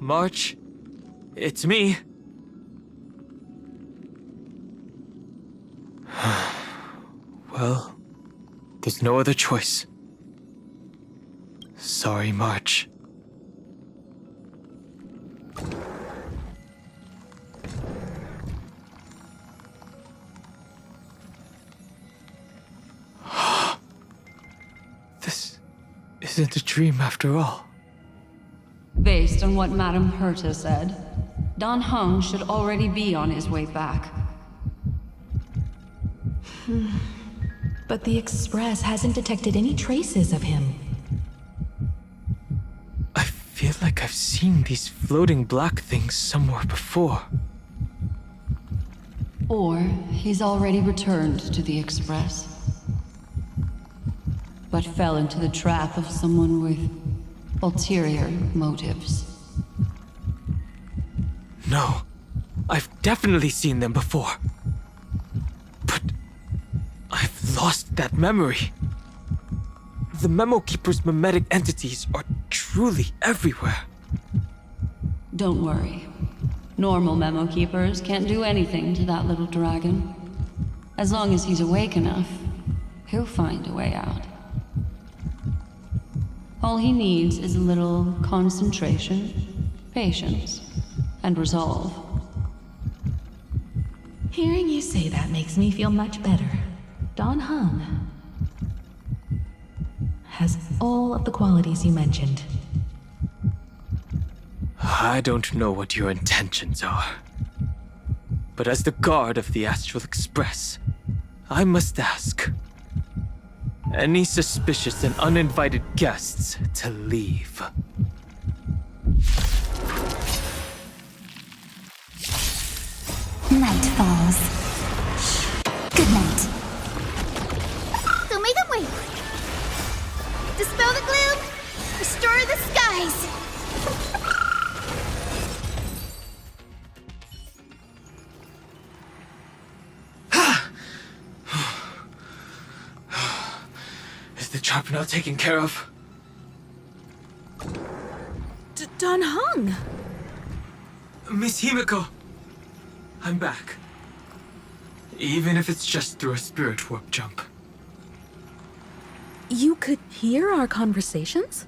March, it's me. Well, there's no other choice. Sorry, March. This isn't a dream after all. Based on what Madame Herta said, Dan Heng should already be on his way back. But the Express hasn't detected any traces of him. I feel like I've seen these floating black things somewhere before. Or he's already returned to the Express, but fell into the trap of someone with ulterior motives. No, I've definitely seen them before. But I've lost that memory. The Memo Keeper's mimetic entities are truly everywhere. Don't worry. Normal Memo Keepers can't do anything to that little dragon. As long as he's awake enough, he'll find a way out. All he needs is a little concentration, patience, and resolve. Hearing you say that makes me feel much better. Dan Heng has all of the qualities you mentioned. I don't know what your intentions are. But as the guard of the Astral Express, I must ask. Any suspicious and uninvited guests to leave. Night falls. Good night. Don't make them wait. Dispel the gloom. Restore the skies. Is the trap now taken care of? Dan Heng! Miss Himiko, I'm back. Even if it's just through a spirit warp jump. You could hear our conversations?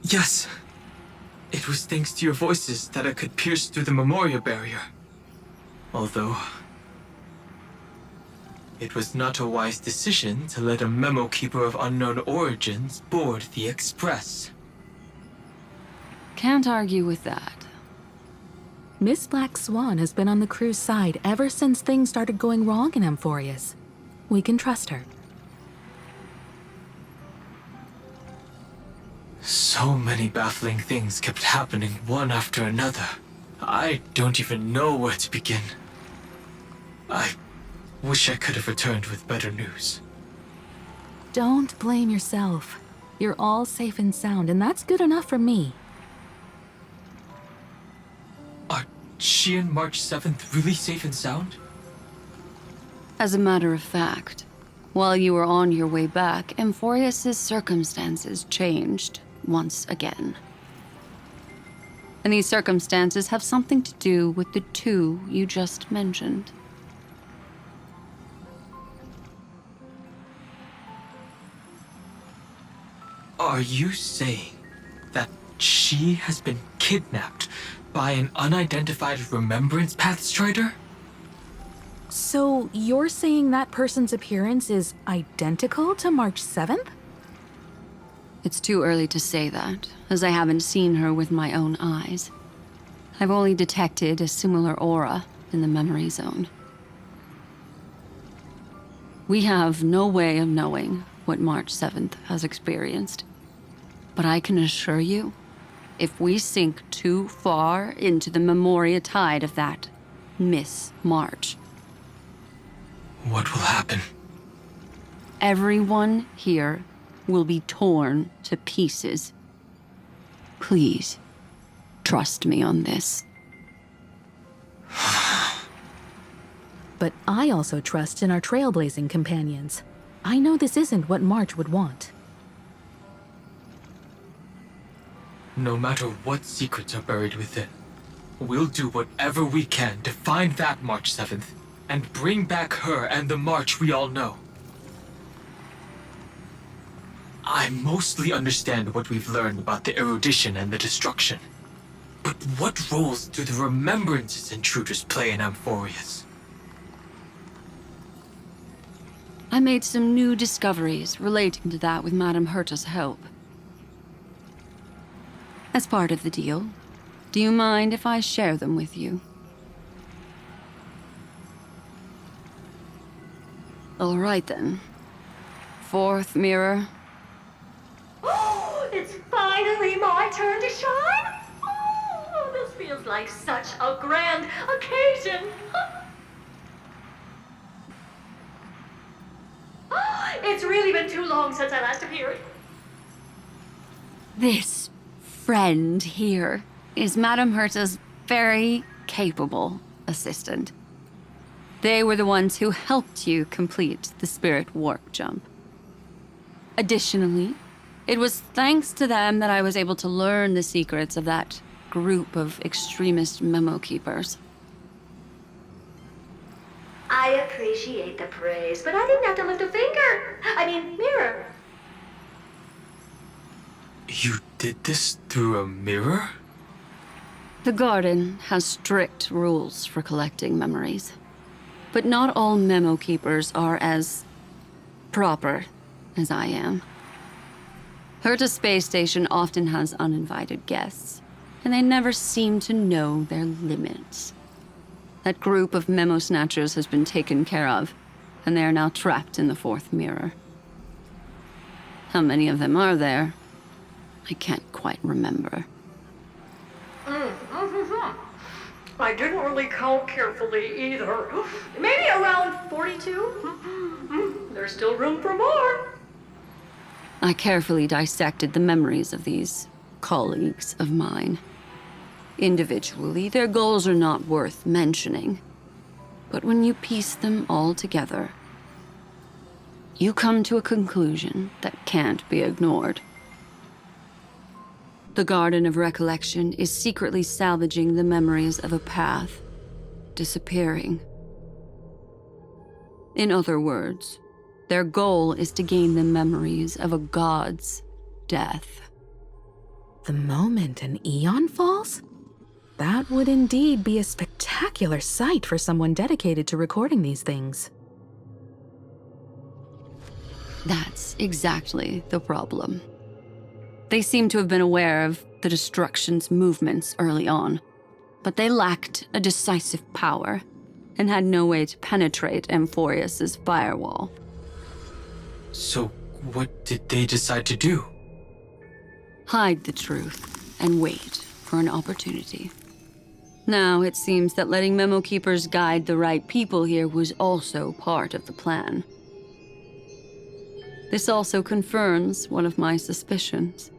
Yes. It was thanks to your voices that I could pierce through the memorial barrier. Although, it was not a wise decision to let a Memo Keeper of unknown origins board the Express. Can't argue with that. Miss Black Swan has been on the crew's side ever since things started going wrong in Amphorius. We can trust her. So many baffling things kept happening one after another. I don't even know where to begin. I wish I could have returned with better news. Don't blame yourself. You're all safe and sound, and that's good enough for me. Are she and March 7th really safe and sound? As a matter of fact, while you were on your way back, Amphorius' circumstances changed once again. And these circumstances have something to do with the two you just mentioned. Are you saying that she has been kidnapped by an unidentified Remembrance Path Strider? So you're saying that person's appearance is identical to March 7th? It's too early to say that, as I haven't seen her with my own eyes. I've only detected a similar aura in the memory zone. We have no way of knowing what March 7th has experienced. But I can assure you, if we sink too far into the Memoria tide of that Miss March, What will happen? everyone here will be torn to pieces. Please, trust me on this. But I also trust in our trailblazing companions. I know this isn't what March would want. No matter what secrets are buried within, we'll do whatever we can to find that March 7th and bring back her and the March we all know. I mostly understand what we've learned about the erudition and the destruction. But what roles do the remembrances intruders play in Amphorius? I made some new discoveries relating to that with Madame Herta's help. As part of the deal, do you mind if I share them with you? All right then. Fourth mirror. Oh, it's finally my turn to shine! Oh, this feels like such a grand occasion! It's really been too long since I last appeared. This friend here is Madame Herta's very capable assistant. They were the ones who helped you complete the spirit warp jump. Additionally, it was thanks to them that I was able to learn the secrets of that group of extremist memo keepers. I appreciate the praise, but I didn't have to lift a finger. I mean, mirror. You did this through a mirror? The garden has strict rules for collecting memories. But not all memo keepers are as proper as I am. Herta Space Station often has uninvited guests, and they never seem to know their limits. That group of memo snatchers has been taken care of, and they are now trapped in the fourth mirror. How many of them are there? I can't quite remember. I didn't really count carefully either. Maybe around 42? There's still room for more. I carefully dissected the memories of these colleagues of mine. Individually, their goals are not worth mentioning. But when you piece them all together, you come to a conclusion that can't be ignored. The Garden of Recollection is secretly salvaging the memories of a path disappearing. In other words, their goal is to gain the memories of a god's death. The moment an eon falls? That would indeed be a spectacular sight for someone dedicated to recording these things. That's exactly the problem. They seem to have been aware of the destruction's movements early on, but they lacked a decisive power and had no way to penetrate Amphorius's firewall. So, what did they decide to do? Hide the truth and wait for an opportunity. Now it seems that letting memo keepers guide the right people here was also part of the plan. This also confirms one of my suspicions.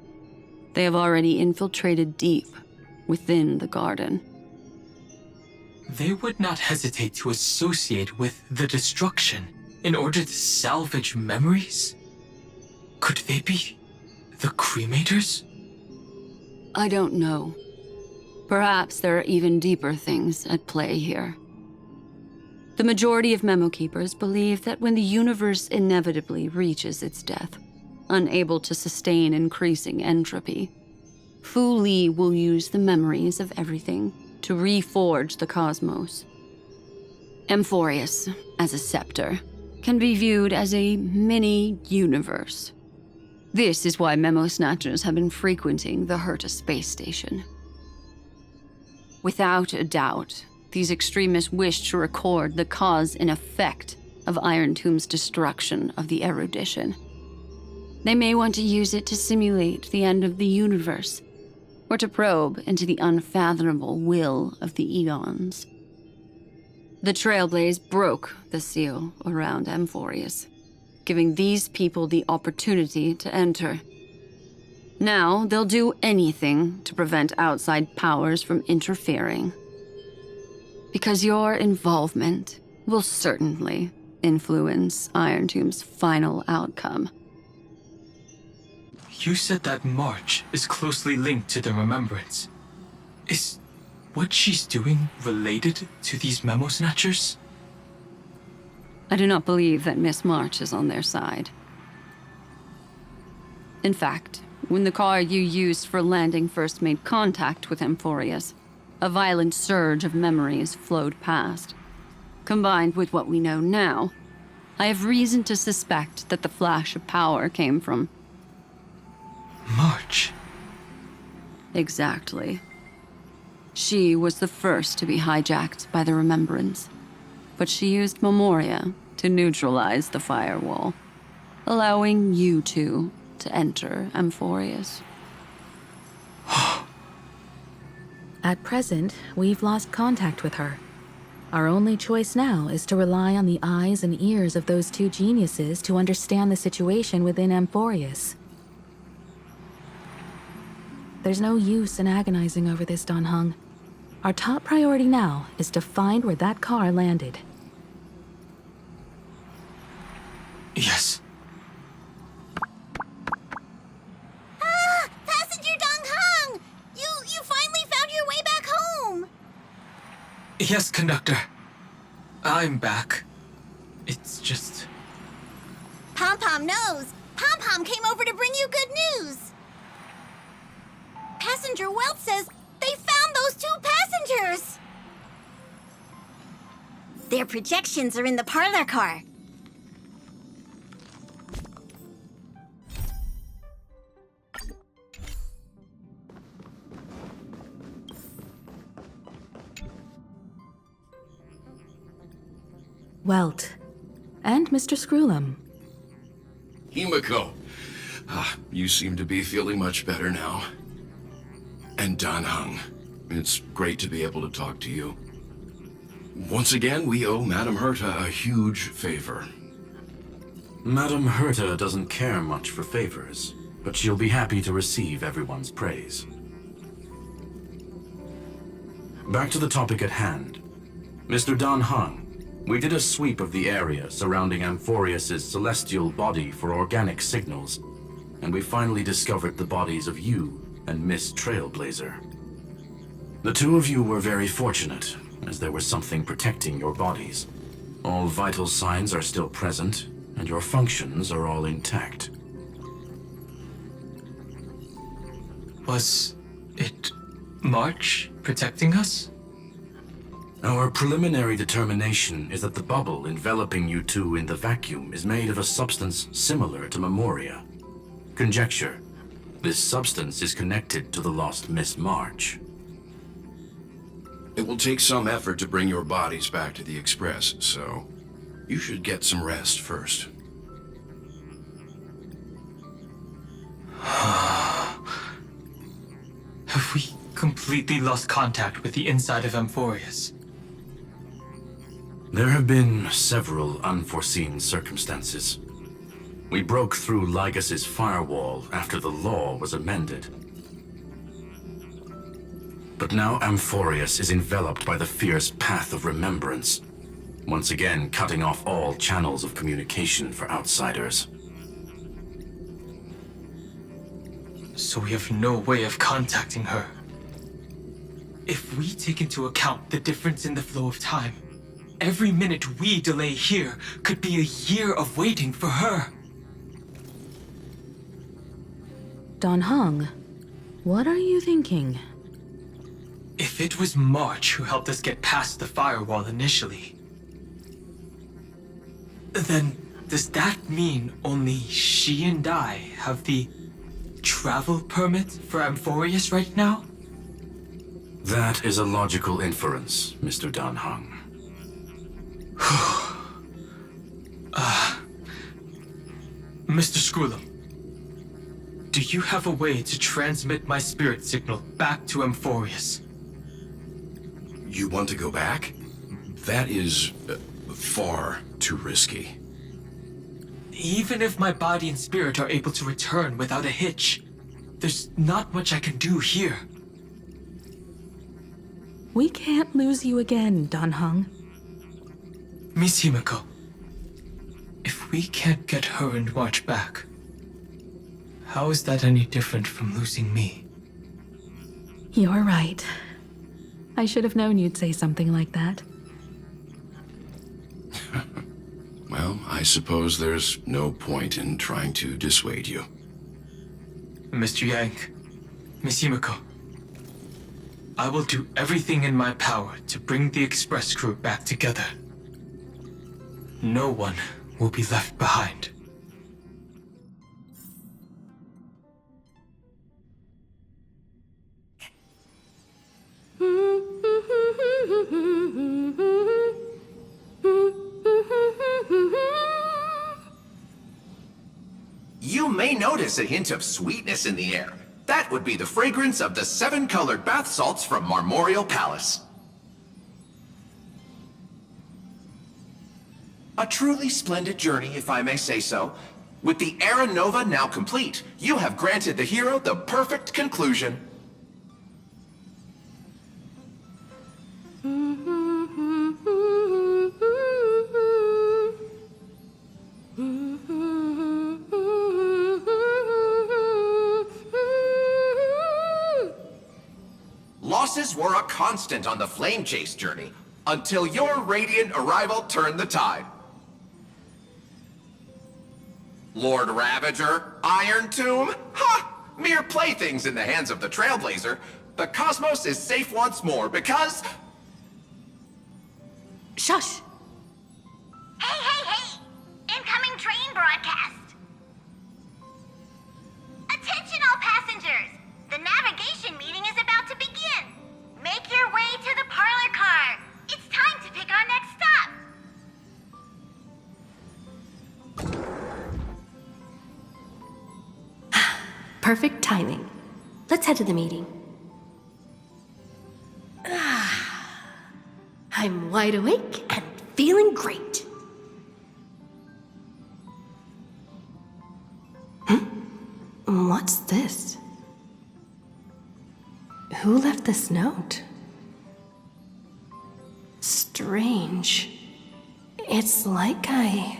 They have already infiltrated deep within the garden. They would not hesitate to associate with the destruction in order to salvage memories? Could they be the cremators? I don't know. Perhaps there are even deeper things at play here. The majority of memo keepers believe that when the universe inevitably reaches its death, unable to sustain increasing entropy, Fu Li will use the memories of everything to reforge the cosmos. Amphorius, as a scepter, can be viewed as a mini-universe. This is why memo snatchers have been frequenting the Herta space station. Without a doubt, these extremists wish to record the cause and effect of Iron Tomb's destruction of the erudition. They may want to use it to simulate the end of the universe, or to probe into the unfathomable will of the eons. The Trailblaze broke the seal around Amphorius, giving these people the opportunity to enter. Now, they'll do anything to prevent outside powers from interfering. Because your involvement will certainly influence Iron Tomb's final outcome. You said that March is closely linked to the Remembrance. Is what she's doing related to these memo snatchers? I do not believe that Miss March is on their side. In fact, when the car you used for landing first made contact with Amphorius, a violent surge of memories flowed past. Combined with what we know now, I have reason to suspect that the flash of power came from... March. Exactly. She was the first to be hijacked by the Remembrance, but she used Memoria to neutralize the firewall, allowing you two to enter Amphorius. At present, we've lost contact with her. Our only choice now is to rely on the eyes and ears of those two geniuses to understand the situation within Amphorius. There's no use in agonizing over this, Dan Heng. Our top priority now is to find where that car landed. Yes. Passenger Dong Hung! You finally found your way back home! Yes, conductor. I'm back. It's just... Pom-Pom knows. Pom-Pom came over to bring you good news. Passenger Welt says they found those two passengers. Their projections are in the parlor car. Welt. And Mr. Screwlum. Himiko, you seem to be feeling much better now. And Dan Heng, it's great to be able to talk to you. Once again, we owe Madame Herta a huge favor. Madame Herta doesn't care much for favors, but she'll be happy to receive everyone's praise. Back to the topic at hand. Mr. Dan Heng, we did a sweep of the area surrounding Amphorius' celestial body for organic signals, and we finally discovered the bodies of you and Miss Trailblazer. The two of you were very fortunate, as there was something protecting your bodies. All vital signs are still present, and your functions are all intact. Was it March protecting us? Our preliminary determination is that the bubble enveloping you two in the vacuum is made of a substance similar to Memoria. Conjecture: this substance is connected to the lost Miss March. It will take some effort to bring your bodies back to the Express, so you should get some rest first. Have we completely lost contact with the inside of Amphorius? There have been several unforeseen circumstances. We broke through Lygas's firewall after the law was amended. But now Amphorius is enveloped by the fierce path of remembrance, once again cutting off all channels of communication for outsiders. So we have no way of contacting her. If we take into account the difference in the flow of time, every minute we delay here could be a year of waiting for her. Dan Heng, what are you thinking? If it was March who helped us get past the firewall initially, then does that mean only she and I have the travel permit for Amphorius right now? That is a logical inference, Mr. Dan Heng. Mr. Screwlum, do you have a way to transmit my spirit signal back to Amphorius? You want to go back? That is far too risky. Even if my body and spirit are able to return without a hitch, there's not much I can do here. We can't lose you again, Dan Heng. Miss Himiko, if we can't get her and March back, How is that any different from losing me? You're right. I should have known you'd say something like that. Well, I suppose there's no point in trying to dissuade you. Mr. Yang, Miss Himiko, I will do everything in my power to bring the express crew back together. No one will be left behind. You may notice a hint of sweetness in the air. That would be the fragrance of the 7-colored bath salts from Marmorial Palace. A truly splendid journey, if I may say so. With the Era Nova now complete, you have granted the hero the perfect conclusion. Losses were a constant on the Flame Chase journey, until your radiant arrival turned the tide. Lord Ravager, Iron Tomb, ha! Mere playthings in the hands of the Trailblazer. The cosmos is safe once more because... Shush! Hey, hey, hey! Incoming train broadcast! Attention all passengers! The navigation meeting is about to begin! Make your way to the parlor car! It's time to pick our next stop! Perfect timing. Let's head to the meeting. I'm wide awake and feeling great. What's this? Who left this note? Strange. It's like I...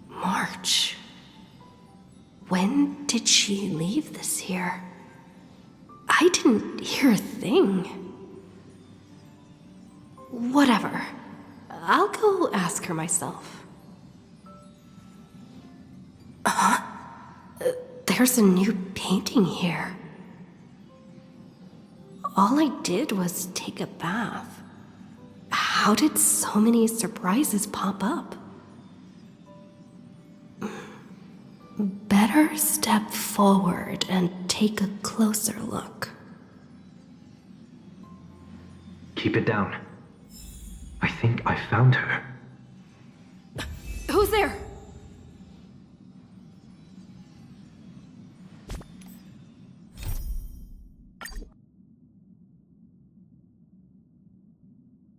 March. When did she leave this here? I didn't hear a thing. Whatever. I'll go ask her myself. There's a new painting here. All I did was take a bath. How did so many surprises pop up? Better step forward and take a closer look. Keep it down. I think I found her. Who's there?